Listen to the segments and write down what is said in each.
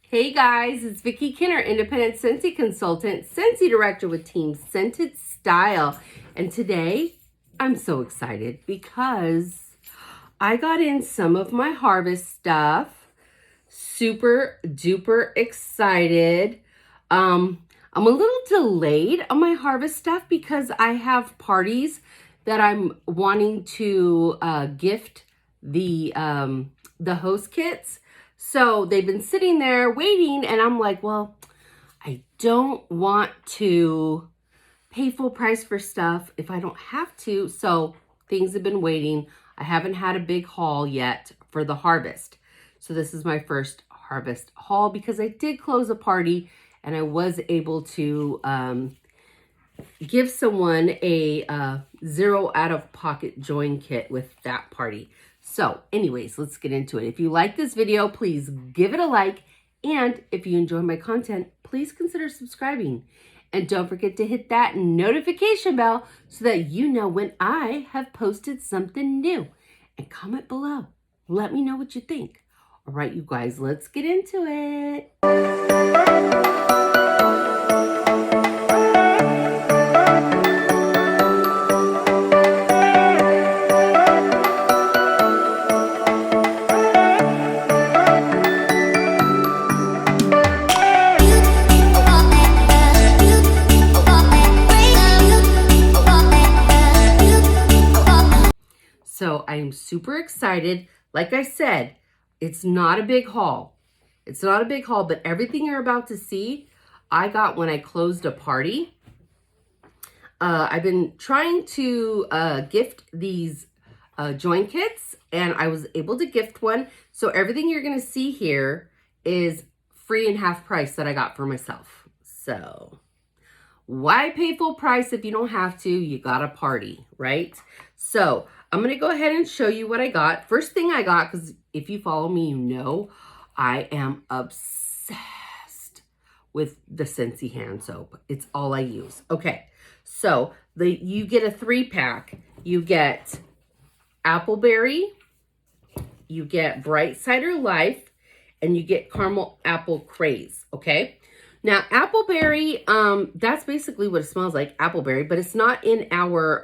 Hey guys, it's Vicki Kinner, independent Scentsy consultant, Scentsy director with Team Scented Style. And today I'm so excited because I got in some of my harvest stuff. Super duper excited. I'm a little delayed on my harvest stuff because I have parties that I'm wanting to gift the host kits. So they've been sitting there waiting, and I'm like, well, I don't want to pay full price for stuff if I don't have to. So things have been waiting. I haven't had a big haul yet for the harvest. So this is my first harvest haul because I did close a party and I was able to give someone a 0 out-of-pocket join kit with that party. So anyways, let's get into it. If you like this video, please give it a like. And if you enjoy my content, please consider subscribing. And don't forget to hit that notification bell so that you know when I have posted something new. And comment below. Let me know what you think. All right, you guys, let's get into it. So I am super excited. Like I said, it's not a big haul. It's not a big haul, but everything you're about to see, I got when I closed a party. I've been trying to gift these join kits, and I was able to gift one. So everything you're going to see here is free and half price that I got for myself. So why pay full price if you don't have to? You got a party, right? So I'm going to go ahead and show you what I got. First thing I got, because if you follow me, you know I am obsessed with the Scentsy hand soap. It's all I use. Okay, so you get a 3-pack. You get Appleberry, you get Bright Cider Life, and you get Caramel Apple Craze, okay? Now, Appleberry, that's basically what it smells like, Appleberry, but it's not in our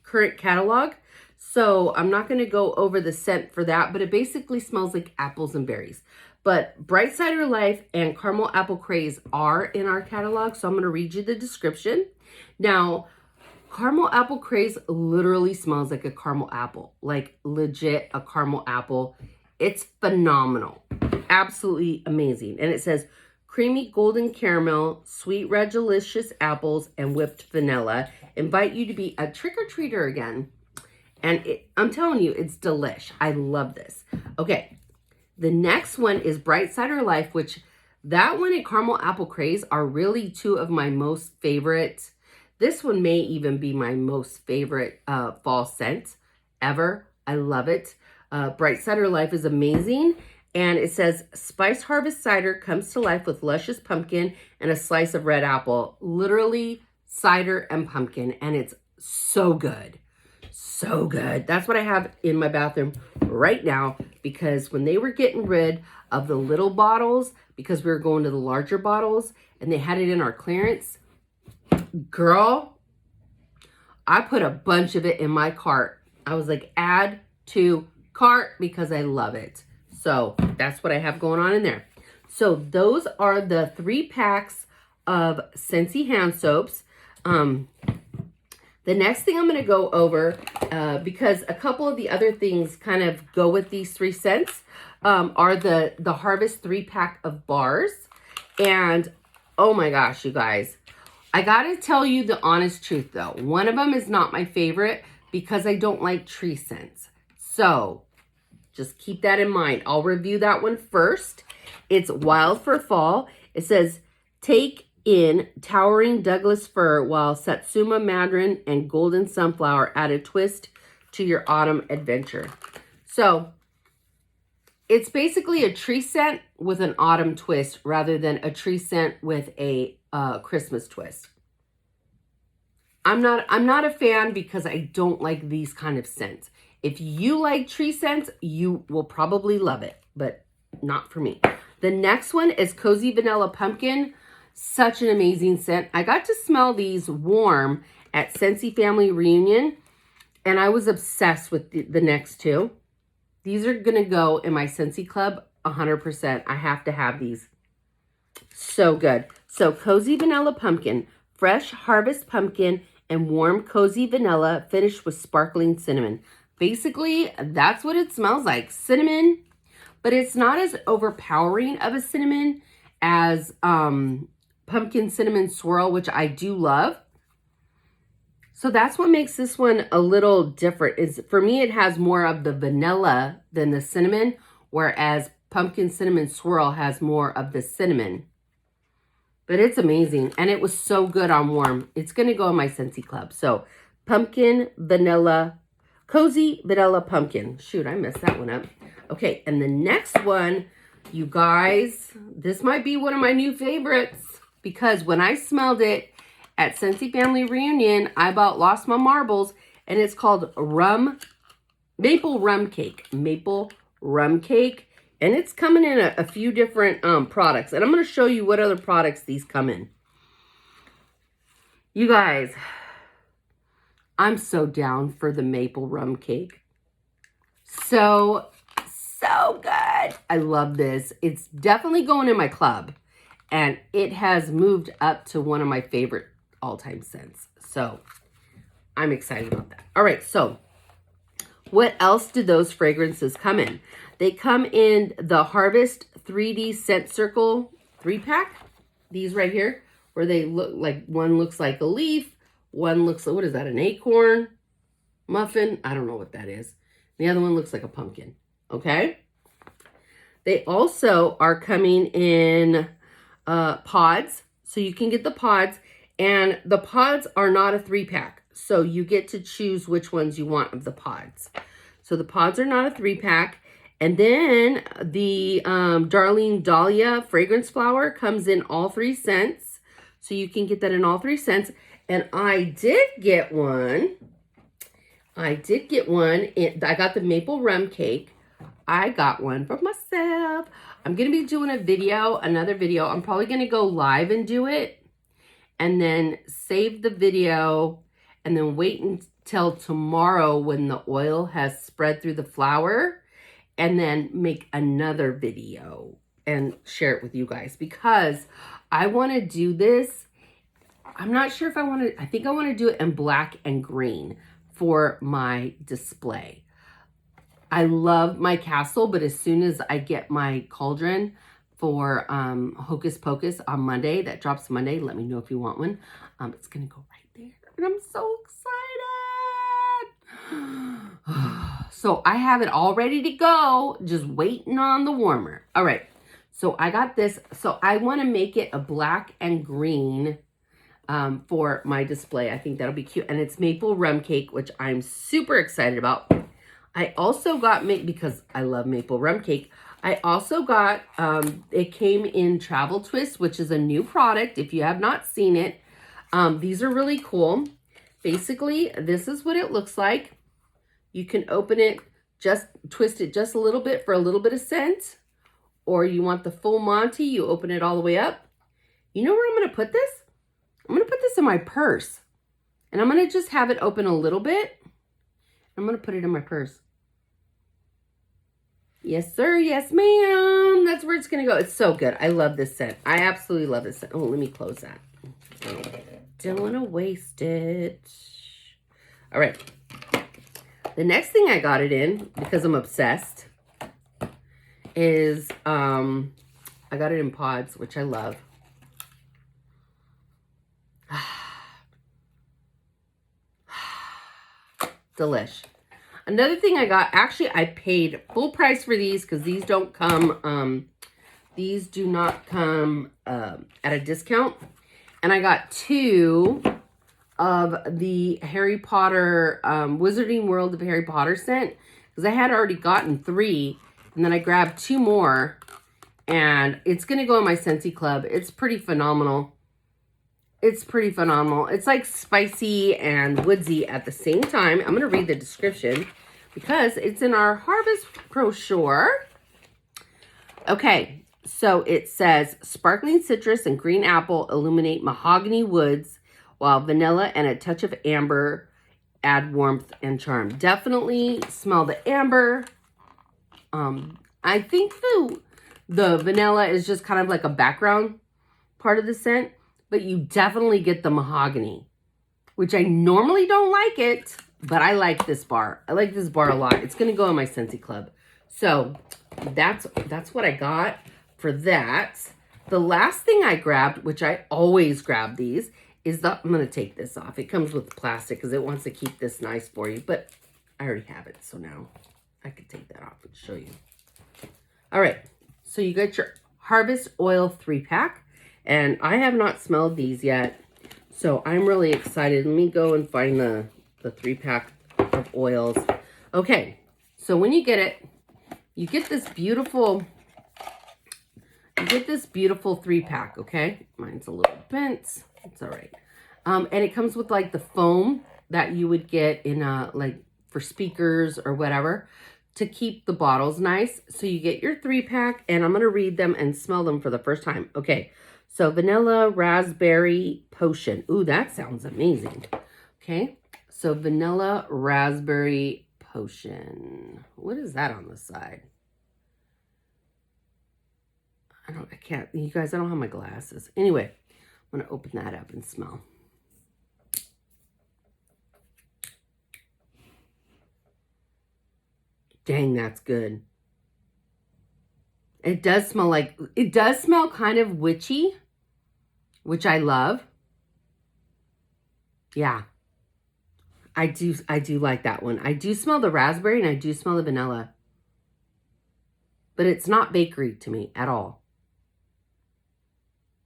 current catalog. So I'm not going to go over the scent for that, but it basically smells like apples and berries. But Bright Cider Life and Caramel Apple Craze are in our catalog, so I'm going to read you the description. Now, Caramel Apple Craze literally smells like a caramel apple, like legit a caramel apple. It's phenomenal. Absolutely amazing. And it says creamy golden caramel, sweet red delicious apples, and whipped vanilla invite you to be a trick-or-treater again. And I'm telling you, it's delish. I love this. Okay, the next one is Bright Cider Life, which that one and Caramel Apple Craze are really two of my most favorite. This one may even be my most favorite fall scent ever. I love it. Bright Cider Life is amazing. And it says, Spice Harvest Cider comes to life with luscious pumpkin and a slice of red apple. Literally cider and pumpkin. And it's so good. So good. That's what I have in my bathroom right now, because when they were getting rid of the little bottles, because we were going to the larger bottles and they had it in our clearance, girl, I put a bunch of it in my cart. I was like, add to cart, because I love it. So that's what I have going on in there. So those are the 3 packs of Scentsy hand soaps. The next thing I'm going to go over, because a couple of the other things kind of go with these 3 scents, are the Harvest 3-pack of bars. And oh my gosh, you guys, I got to tell you the honest truth though. One of them is not my favorite because I don't like tree scents. So just keep that in mind. I'll review that one first. It's Wild for Fall. It says, take in towering Douglas fir while Satsuma Mandarin and Golden Sunflower add a twist to your autumn adventure. So it's basically a tree scent with an autumn twist rather than a tree scent with a Christmas twist. I'm not a fan because I don't like these kind of scents. If you like tree scents, you will probably love it, but not for me. The next one is Cozy Vanilla Pumpkin. Such an amazing scent. I got to smell these warm at Scentsy Family Reunion, and I was obsessed with the next two. These are going to go in my Scentsy Club 100%. I have to have these. So good. So Cozy Vanilla Pumpkin, fresh harvest pumpkin, and warm cozy vanilla finished with sparkling cinnamon. Basically, that's what it smells like. Cinnamon, but it's not as overpowering of a cinnamon as pumpkin cinnamon swirl, which I do love. So that's what makes this one a little different. Is for me, it has more of the vanilla than the cinnamon, whereas pumpkin cinnamon swirl has more of the cinnamon. But it's amazing, and it was so good on warm. It's going to go in my Scentsy Club. So pumpkin, vanilla, cozy vanilla pumpkin. Shoot, I messed that one up. Okay, and the next one, you guys, this might be one of my new favorites, because when I smelled it at Scentsy Family Reunion, I about lost my marbles, and it's called Maple Rum Cake. Maple Rum Cake, and it's coming in a few different products, and I'm going to show you what other products these come in. You guys, I'm so down for the Maple Rum Cake. So good. I love this. It's definitely going in my club, and it has moved up to one of my favorite all-time scents. So I'm excited about that. All right, so what else do those fragrances come in? They come in the Harvest 3D Scent Circle 3-pack. These right here, where they look like, one looks like a leaf, one looks like, what is that, an acorn muffin? I don't know what that is. The other one looks like a pumpkin, okay? They also are coming in pods, so you can get the pods, and the pods are not a 3-pack, so you get to choose which ones you want of the pods. So the pods are not a 3-pack. And then the Darlene Dahlia fragrance flower comes in all 3 scents. So you can get that in all 3 scents. And I did get one. I got the Maple Rum Cake. I got one for myself. I'm going to be doing another video. I'm probably going to go live and do it, and then save the video, and then wait until tomorrow when the oil has spread through the flower, and then make another video and share it with you guys, because I want to do this. I'm not sure if I want to, I think I want to do it in black and green for my display. I love my castle, but as soon as I get my cauldron for Hocus Pocus on Monday, that drops Monday, let me know if you want one. It's going to go right there, and I'm so excited. So I have it all ready to go, just waiting on the warmer. All right, so I got this. So I want to make it a black and green for my display. I think that'll be cute. And it's Maple Rum Cake, which I'm super excited about. I also got, because I love Maple Rum Cake, I also got, it came in Travel Twist, which is a new product. If you have not seen it, these are really cool. Basically, this is what it looks like. You can open it, just twist it just a little bit for a little bit of scent. Or you want the full Monty, you open it all the way up. You know where I'm going to put this? I'm going to put this in my purse. And I'm going to just have it open a little bit. I'm going to put it in my purse. Yes, sir. Yes, ma'am. That's where it's going to go. It's so good. I love this scent. I absolutely love this scent. Oh, let me close that. Don't want to waste it. All right. The next thing I got it in, because I'm obsessed, is I got it in pods, which I love. Delish. Another thing I got, actually I paid full price for these, because these don't come, these do not come at a discount. And I got 2 of the Harry Potter, Wizarding World of Harry Potter scent, because I had already gotten 3, and then I grabbed 2 more, and it's going to go in my Scentsy Club. It's pretty phenomenal. It's pretty phenomenal. It's like spicy and woodsy at the same time. I'm going to read the description, because it's in our Harvest brochure. Okay, So it says sparkling citrus and green apple illuminate mahogany woods, while vanilla and a touch of amber add warmth and charm. Definitely smell the amber. I think the vanilla is just kind of like a background part of the scent, but you definitely get the mahogany, which I normally don't like it, but I like this bar. I like this bar a lot. It's going to go in my Scentsy Club. So that's what I got for that. The last thing I grabbed, which I always grab these, is I'm going to take this off. It comes with plastic because it wants to keep this nice for you, but I already have it. So now I can take that off and show you. All right. So you got your Harvest Oil 3-pack, and I have not smelled these yet. So I'm really excited. Let me go and find the 3-pack of oils. Okay. So when you get it, you get this beautiful 3-pack, okay? Mine's a little bent. It's all right. And it comes with like the foam that you would get in like for speakers or whatever to keep the bottles nice. So you get your 3-pack, and I'm going to read them and smell them for the first time. Okay. So vanilla raspberry potion. Ooh, that sounds amazing. Okay. So vanilla raspberry potion. What is that on the side? I can't, you guys, I don't have my glasses. Anyway, I'm going to open that up and smell. Dang, that's good. It does smell kind of witchy, which I love. Yeah. I do like that one. I do smell the raspberry and I do smell the vanilla. But it's not bakery to me at all.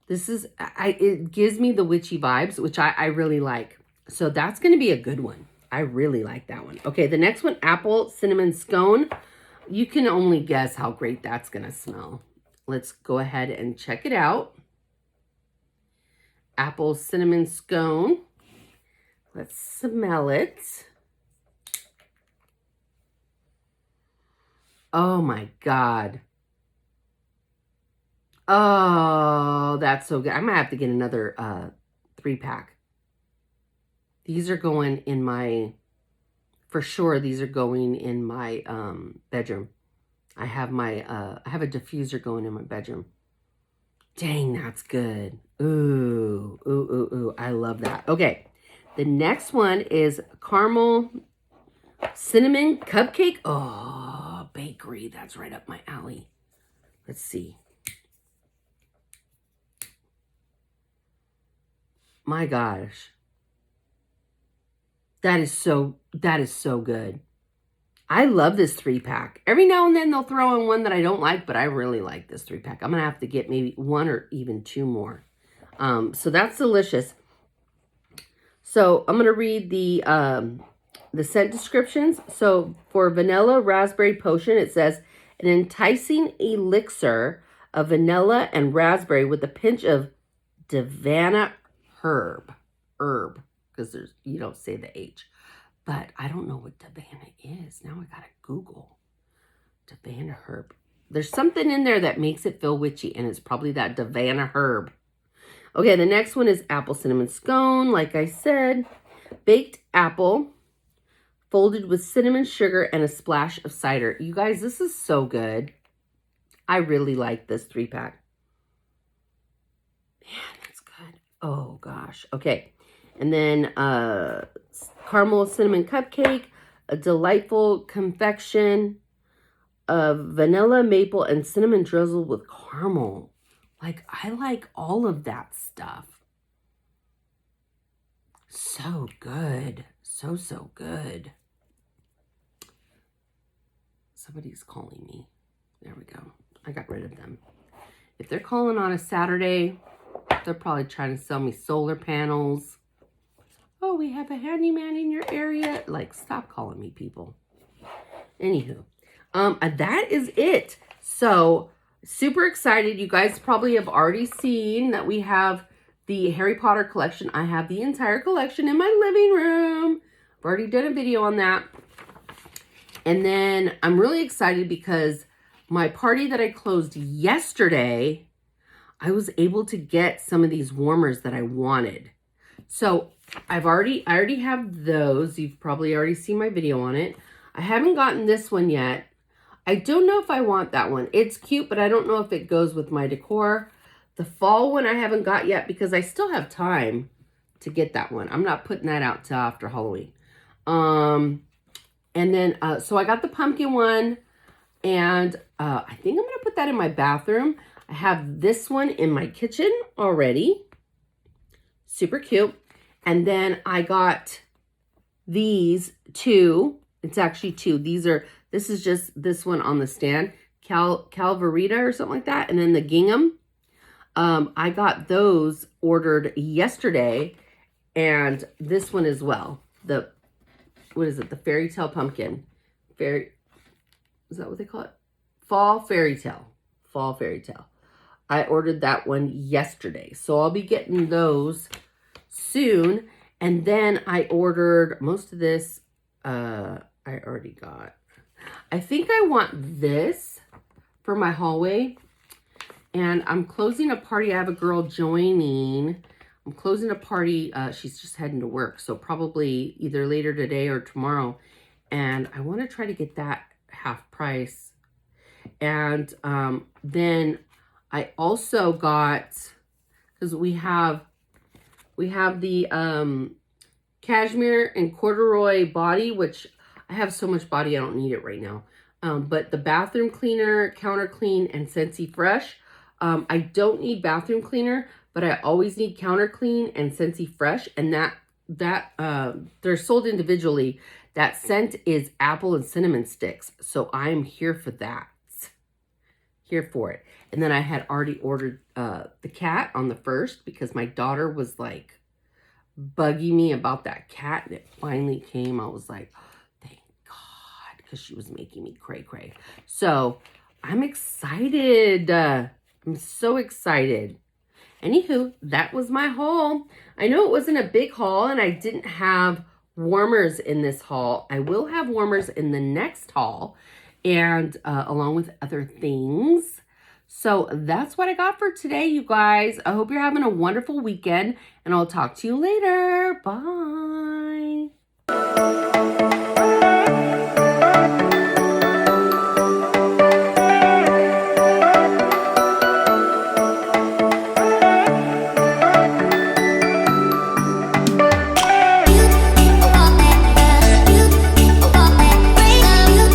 This is, it gives me the witchy vibes, which I really like. So that's going to be a good one. I really like that one. Okay, the next one, apple cinnamon scone. You can only guess how great that's going to smell. Let's go ahead and check it out. Apple cinnamon scone. Let's smell it. Oh my God. Oh, that's so good. I might have to get another 3-pack. These are going in my, for sure, these are going in my bedroom. I have a diffuser going in my bedroom. Dang, that's good. Ooh, ooh, ooh, ooh. I love that. Okay, the next one is caramel cinnamon cupcake. Oh, bakery. That's right up my alley. Let's see. My gosh. That is so good. I love this 3-pack. Every now and then they'll throw in one that I don't like, but I really like this 3-pack. I'm going to have to get maybe 1 or even 2 more. So that's delicious. So I'm going to read the scent descriptions. So for vanilla raspberry potion, it says, an enticing elixir of vanilla and raspberry with a pinch of Davana herb. Because you don't say the H. But I don't know what Davana is. Now I gotta Google. Davana herb. There's something in there that makes it feel witchy, and it's probably that Davana herb. Okay, the next one is apple cinnamon scone, like I said. Baked apple, folded with cinnamon sugar and a splash of cider. You guys, this is so good. I really like this 3-pack. Man, that's good. Oh, gosh. Okay. And then caramel cinnamon cupcake, a delightful confection of vanilla, maple, and cinnamon drizzled with caramel. Like, I like all of that stuff. So good. So, so good. Somebody's calling me. There we go. I got rid of them. If they're calling on a Saturday, they're probably trying to sell me solar panels. Oh, we have a handyman in your area. Like, stop calling me, people. Anywho, that is it. So, super excited. You guys probably have already seen that we have the Harry Potter collection. I have the entire collection in my living room. I've already done a video on that. And then I'm really excited because my party that I closed yesterday, I was able to get some of these warmers that I wanted. So I already have those. You've probably already seen my video on it. I haven't gotten this one yet. I don't know if I want that one. It's cute, but I don't know if it goes with my decor. The fall one I haven't got yet because I still have time to get that one. I'm not putting that out till after Halloween. And then, so I got the pumpkin one, and I think I'm going to put that in my bathroom. I have this one in my kitchen already. Super cute. And then I got these two. It's actually two. This is just this one on the stand. Calvarita or something like that. And then the gingham. I got those ordered yesterday. And this one as well. What is it? The fairy tale pumpkin. Is that what they call it? Fall fairy tale. Fall fairy tale. I ordered that one yesterday. So I'll be getting those soon. And then I ordered most of this. I already got. I think I want this for my hallway. And I'm closing a party. I have a girl joining. I'm closing a party. She's just heading to work. So probably either later today or tomorrow. And I want to try to get that half price. And then I also got, because we have the cashmere and corduroy body, which I have so much body I don't need it right now. But the bathroom cleaner, counter clean, and Scentsy Fresh. I don't need bathroom cleaner, but I always need counter clean and Scentsy Fresh. And they're sold individually. That scent is apple and cinnamon sticks. So I'm here for that. Here for it. And then I had already ordered the cat on the 1st because my daughter was like bugging me about that cat, and it finally came. I was like, oh, thank God, because she was making me cray cray. So I'm excited. I'm so excited. Anywho, that was my haul. I know it wasn't a big haul, and I didn't have warmers in this haul. I will have warmers in the next haul, and along with other things. So that's what I got for today, you guys. I hope you're having a wonderful weekend, and I'll talk to you later. Bye.